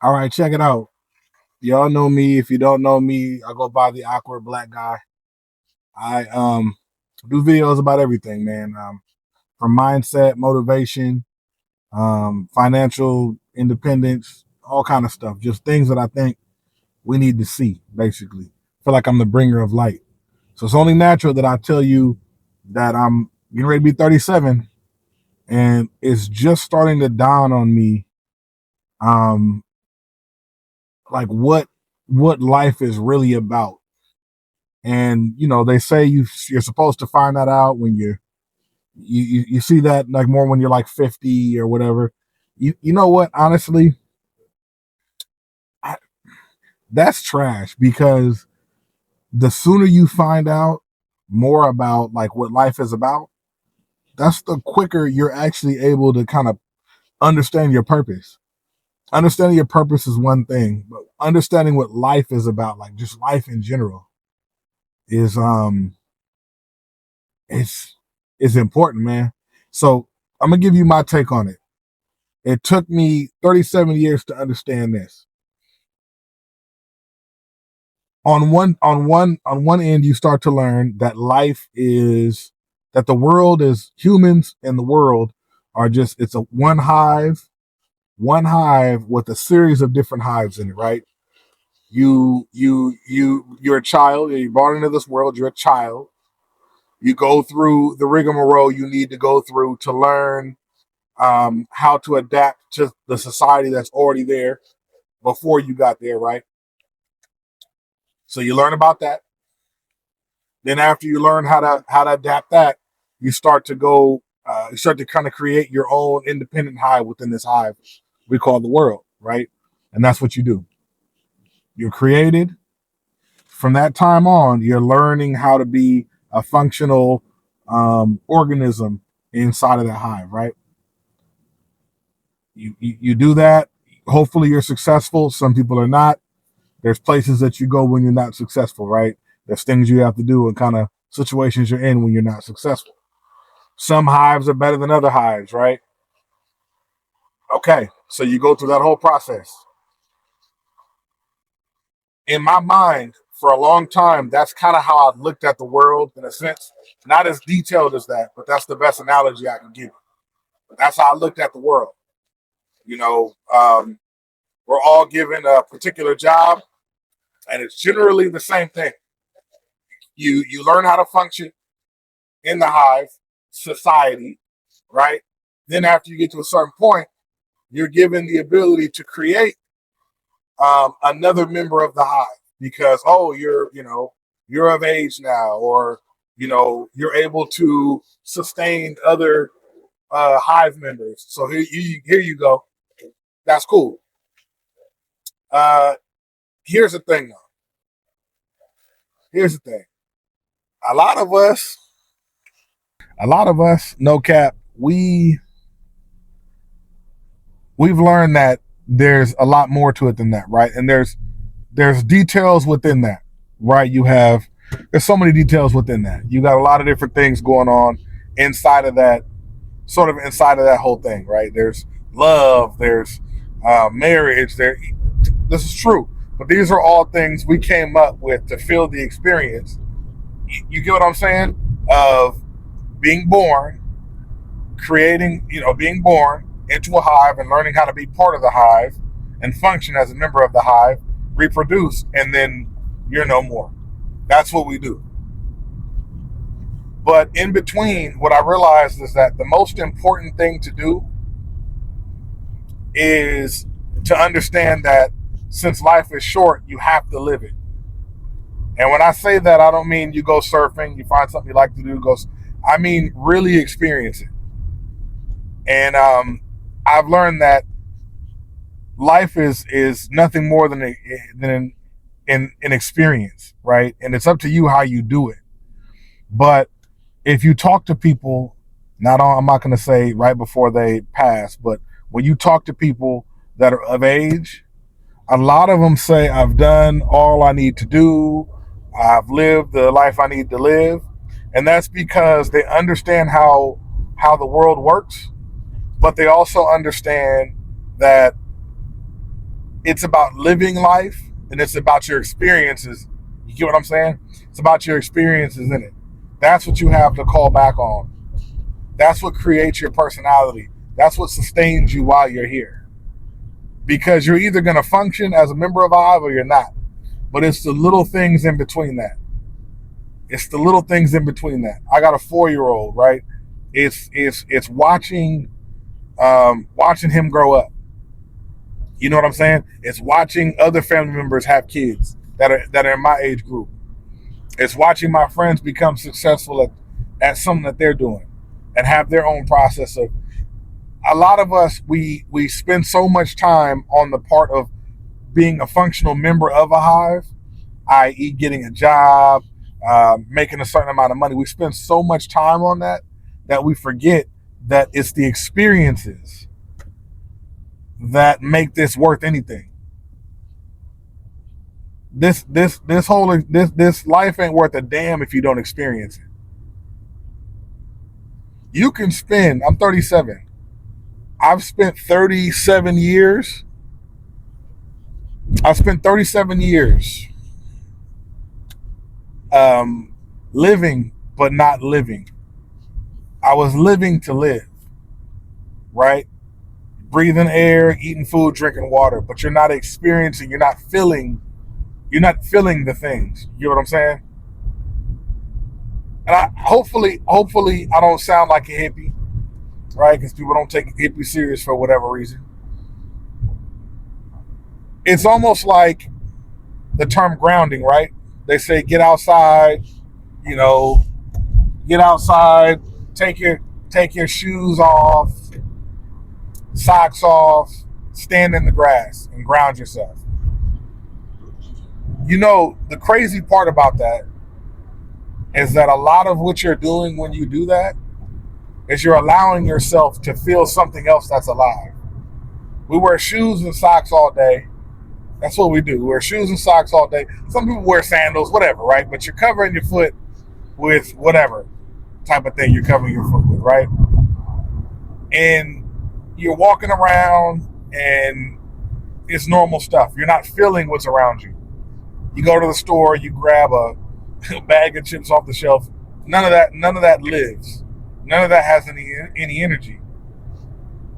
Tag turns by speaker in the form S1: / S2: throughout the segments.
S1: All right, check it out. Y'all know me. If you don't know me, I go by the awkward black guy. I do videos about everything, man. From mindset, motivation, financial independence, all kind of stuff. Just things that I think we need to see. Basically, I feel like I'm the bringer of light. So it's only natural that I tell you that I'm getting ready to be 37, and it's just starting to dawn on me, um, like what life is really about. And they say you're supposed to find that out when you see that like more when you're like 50 or whatever. You know what? Honestly, I, that's trash because the sooner you find out more about like what life is about, that's the quicker you're actually able to kind of understand your purpose. Understanding your purpose is one thing, but understanding what life is about, like just life in general, is it's it's important, man. So I'm gonna give you my take on it. It took me 37 years to understand this. On one end, you start to learn that life is that the world is humans and the world are just it's a one hive with a series of different hives in it, right? You're a child, you're born into this world, you're a child. You go through the rigmarole you need to go through to learn how to adapt to the society that's already there before you got there, right? So you learn about that. Then after you learn how to adapt that, you start to go, you start to kind of create your own independent hive within this hive we call the world, right? And that's what you do. You're created. From that time on, you're learning how to be a functional organism inside of that hive, right? You do that. Hopefully, you're successful. Some people are not. There's places that you go when you're not successful, right? There's things you have to do and kind of situations you're in when you're not successful. Some hives are better than other hives, right? Okay, so you go through that whole process. In my mind, for a long time, that's kind of how I looked at the world in a sense. Not as detailed as that, but that's the best analogy I can give. But that's how I looked at the world. You know, we're all given a particular job, and it's generally the same thing. You learn how to function in the hive society, right? Then after you get to a certain point, you're given the ability to create another member of the hive because you're of age now, or you're able to sustain other hive members. So here you go. That's cool. Uh, here's the thing, though. Here's the thing. A lot of us, no cap, we've learned that there's a lot more to it than that, right? And there's details within that, right? There's so many details within that. You got a lot of different things going on inside of that, sort of inside of that whole thing, right? There's love, there's marriage. This is true, but these are all things we came up with to feel the experience. You get what I'm saying? Of being born, being born into a hive and learning how to be part of the hive and function as a member of the hive, reproduce, and then you're no more. That's what we do. But in between, what I realized is that the most important thing to do is to understand that since life is short, you have to live it. And when I say that, I don't mean you go surfing, you find something you like to do, I mean really experience it. And I've learned that life is nothing more than an experience, right? And it's up to you how you do it. But if you talk to people, I'm not going to say right before they pass, but when you talk to people that are of age, a lot of them say, I've done all I need to do. I've lived the life I need to live. And that's because they understand how the world works, but they also understand that It's about living life, and it's about your experiences. You get what I'm saying? It's about your experiences in it. That's what you have to call back on. That's what creates your personality. That's what sustains you while you're here. Because you're either going to function as a member of Hive or you're not. But it's the little things in between that. It's the little things in between that. I got a 4-year-old, right? It's watching him grow up. You know what I'm saying? It's watching other family members have kids that are in my age group. It's watching my friends become successful at something that they're doing and have their own process of. A lot of us, we spend so much time on the part of being a functional member of a hive, i.e., getting a job, making a certain amount of money. We spend so much time on that we forget that it's the experiences that make this worth anything. This life ain't worth a damn if you don't experience it. You can spend. I'm 37. I've spent 37 years. I spent 37 years living, but not living. I was living to live, right? Breathing air, eating food, drinking water, but you're not experiencing, you're not feeling the things. You know what I'm saying? And hopefully I don't sound like a hippie, right? Because people don't take hippie serious for whatever reason. It's almost like the term grounding, right? They say get outside, you know, get outside, take your shoes off, socks off, stand in the grass and ground yourself. You know, the crazy part about that is that a lot of what you're doing when you do that is you're allowing yourself to feel something else that's alive. We wear shoes and socks all day. That's what we do. We wear shoes and socks all day. Some people wear sandals, whatever, right? But you're covering your foot with whatever type of thing you're covering your foot with, right? And you're walking around and it's normal stuff. You're not feeling what's around you. You go to the store, you grab a bag of chips off the shelf. None of that lives. None of that has any energy.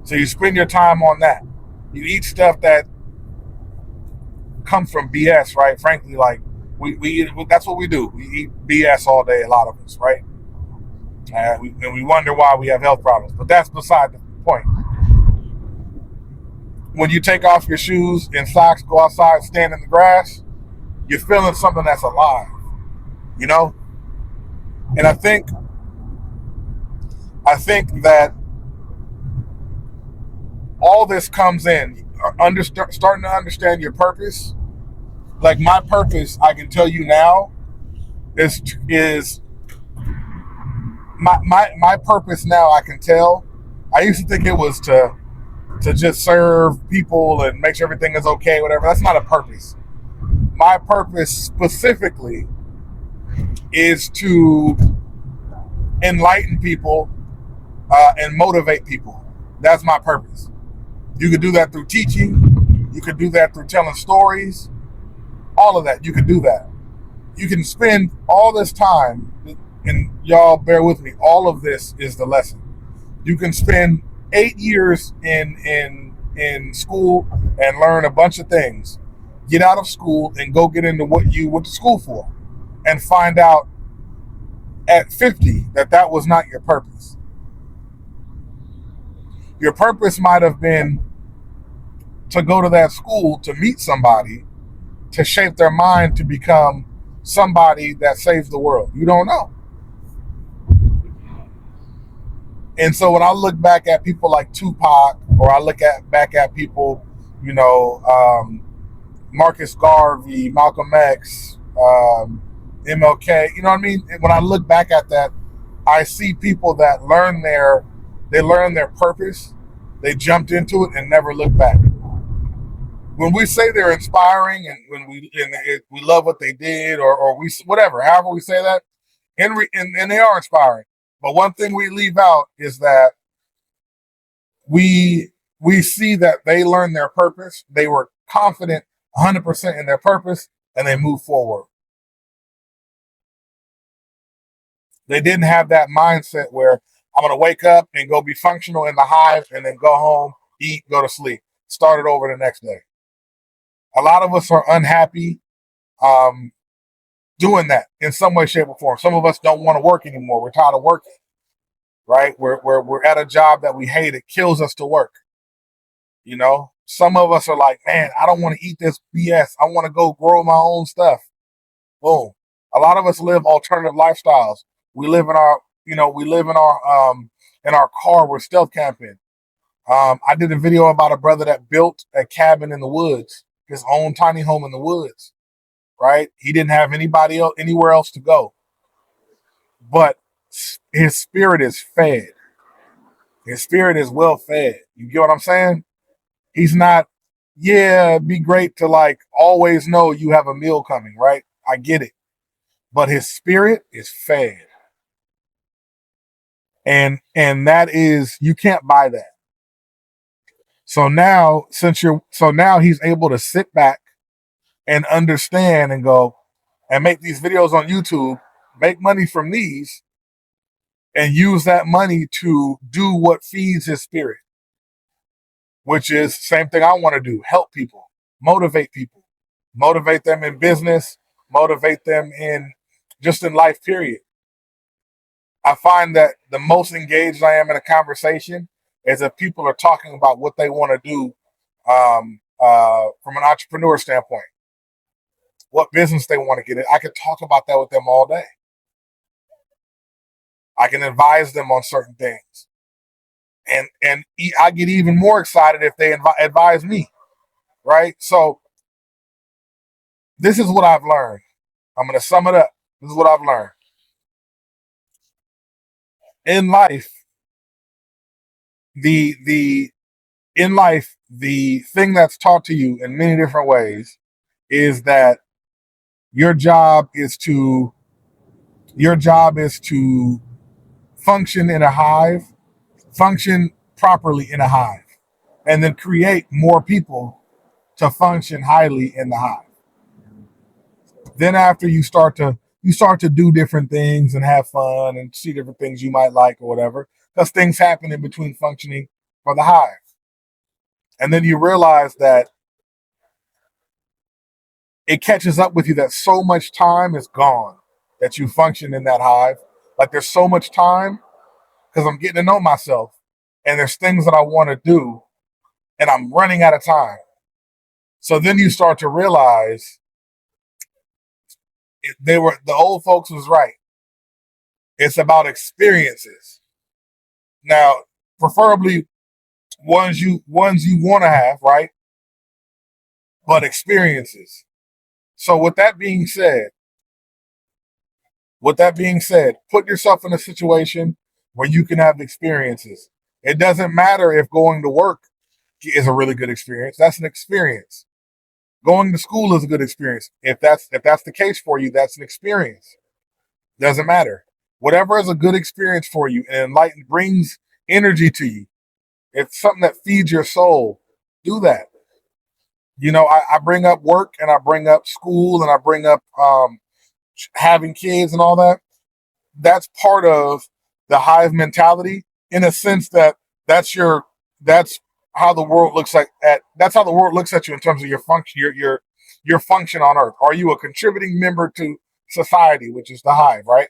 S1: So you spend your time on that. You eat stuff that comes from BS, right? Frankly, like we eat, that's what we do. We eat BS all day, a lot of us, right? And we wonder why we have health problems. But that's beside the point. When you take off your shoes and socks, go outside, stand in the grass, you're feeling something that's alive, you know? And I think that all this comes in, starting to understand your purpose. Like my purpose, I can tell you now, is my purpose now. I can tell. I used to think it was to just serve people and make sure everything is okay, whatever. That's not a purpose. My purpose specifically is to enlighten people and motivate people. That's my purpose. You could do that through teaching. You could do that through telling stories. All of that. You could do that. You can spend all this time, and y'all bear with me, all of this is the lesson. You can spend 8 years in school and learn a bunch of things. Get out of school and go get into what you went to school for, and find out at 50 that was not your purpose. Your purpose might have been to go to that school to meet somebody, to shape their mind to become somebody that saves the world. You don't know. And so when I look back at people like Tupac, or I look back at people, you know, Marcus Garvey, Malcolm X, MLK, you know what I mean? When I look back at that, I see people that learn their purpose, they jumped into it and never looked back. When we say they're inspiring, and when we love what they did, or we whatever, however we say that, and they are inspiring. But one thing we leave out is that we see that they learned their purpose. They were confident 100% in their purpose, and they move forward. They didn't have that mindset where I'm going to wake up and go be functional in the hive and then go home, eat, go to sleep, start it over the next day. A lot of us are unhappy doing that in some way, shape, or form. Some of us don't want to work anymore. We're tired of working, right? We're at a job that we hate. It kills us to work. You know, some of us are like, man, I don't want to eat this BS. I want to go grow my own stuff. Boom. A lot of us live alternative lifestyles. We live in our, in our car. We're stealth camping. I did a video about a brother that built a cabin in the woods, his own tiny home in the woods. Right? He didn't have anybody else anywhere else to go, but his spirit is fed. His spirit is well fed. You get what I'm saying? He's not. Yeah, it'd be great to like always know you have a meal coming, right? I get it, but his spirit is fed, and that is you can't buy that. So now, now he's able to sit back and understand and go and make these videos on YouTube, make money from these, and use that money to do what feeds his spirit, which is same thing I want to do: help people, motivate them in business, motivate them in just in life, period. I find that the most engaged I am in a conversation is if people are talking about what they want to do from an entrepreneur standpoint, what business they want to get in. I could talk about that with them all day. I can advise them on certain things. And I get even more excited if they advise me, right? So this is what I've learned. I'm going to sum it up. This is what I've learned. In life, the thing that's taught to you in many different ways is that your job is to function in a hive, function properly in a hive, and then create more people to function highly in the hive. Then after you start to do different things and have fun and see different things you might like or whatever, because things happen in between functioning for the hive. And then you realize that it catches up with you that so much time is gone that you function in that hive. Like there's so much time because I'm getting to know myself and there's things that I want to do and I'm running out of time. So then you start to realize the old folks was right. It's about experiences. Now, preferably ones you want to have, right? But experiences. So with that being said, put yourself in a situation where you can have experiences. It doesn't matter if going to work is a really good experience. That's an experience. Going to school is a good experience. If that's the case for you, that's an experience. Doesn't matter. Whatever is a good experience for you and brings energy to you. It's something that feeds your soul. Do that. You know, I bring up work and I bring up school and I bring up having kids and all that. That's part of the hive mentality in a sense that that's how the world looks that's how the world looks at you in terms of your function, your function on earth. Are you a contributing member to society, which is the hive, right?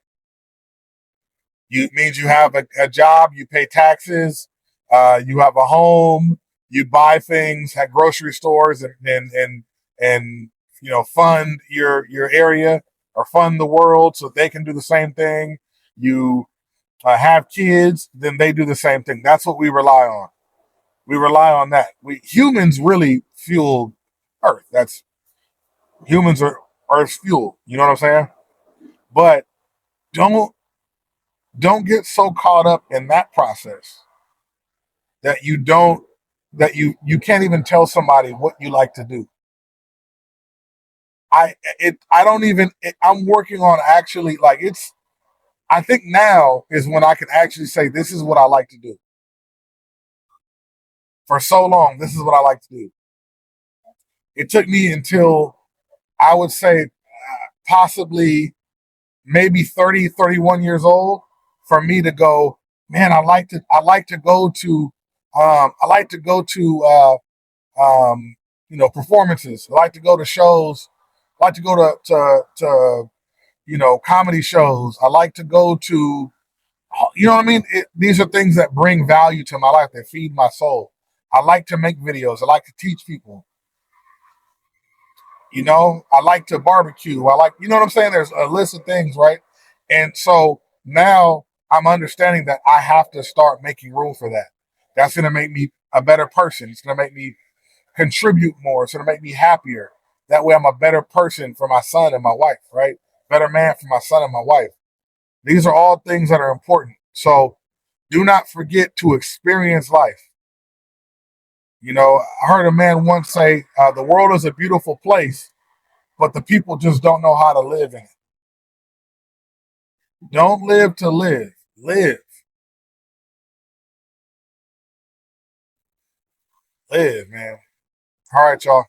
S1: You means you have a job, you pay taxes, you have a home, you buy things at grocery stores and fund your area or fund the world so they can do the same thing. You have kids, then they do the same thing. That's what we rely on. We rely on that. We humans really fuel Earth. That's humans are Earth's fuel. You know what I'm saying? But don't get so caught up in that process that you can't even tell somebody what you like to do. I'm working on actually like I think now is when I can actually say this is what I like to do. For so long, this is what I like to do. It took me until I would say possibly maybe 30, 31 years old for me to go, man, I like to go to I like to go to performances. I like to go to shows. I like to go to comedy shows. I like to go to what I mean? These are things that bring value to my life, that feed my soul. I like to make videos. I like to teach people. I like to barbecue. What I'm saying? There's a list of things, right? And so now I'm understanding that I have to start making room for that. That's going to make me a better person. It's going to make me contribute more. It's going to make me happier. That way I'm a better person for my son and my wife, right? Better man for my son and my wife. These are all things that are important. So do not forget to experience life. I heard a man once say, the world is a beautiful place, but the people just don't know how to live in it. Don't live to live. Live. Live, man. All right, y'all.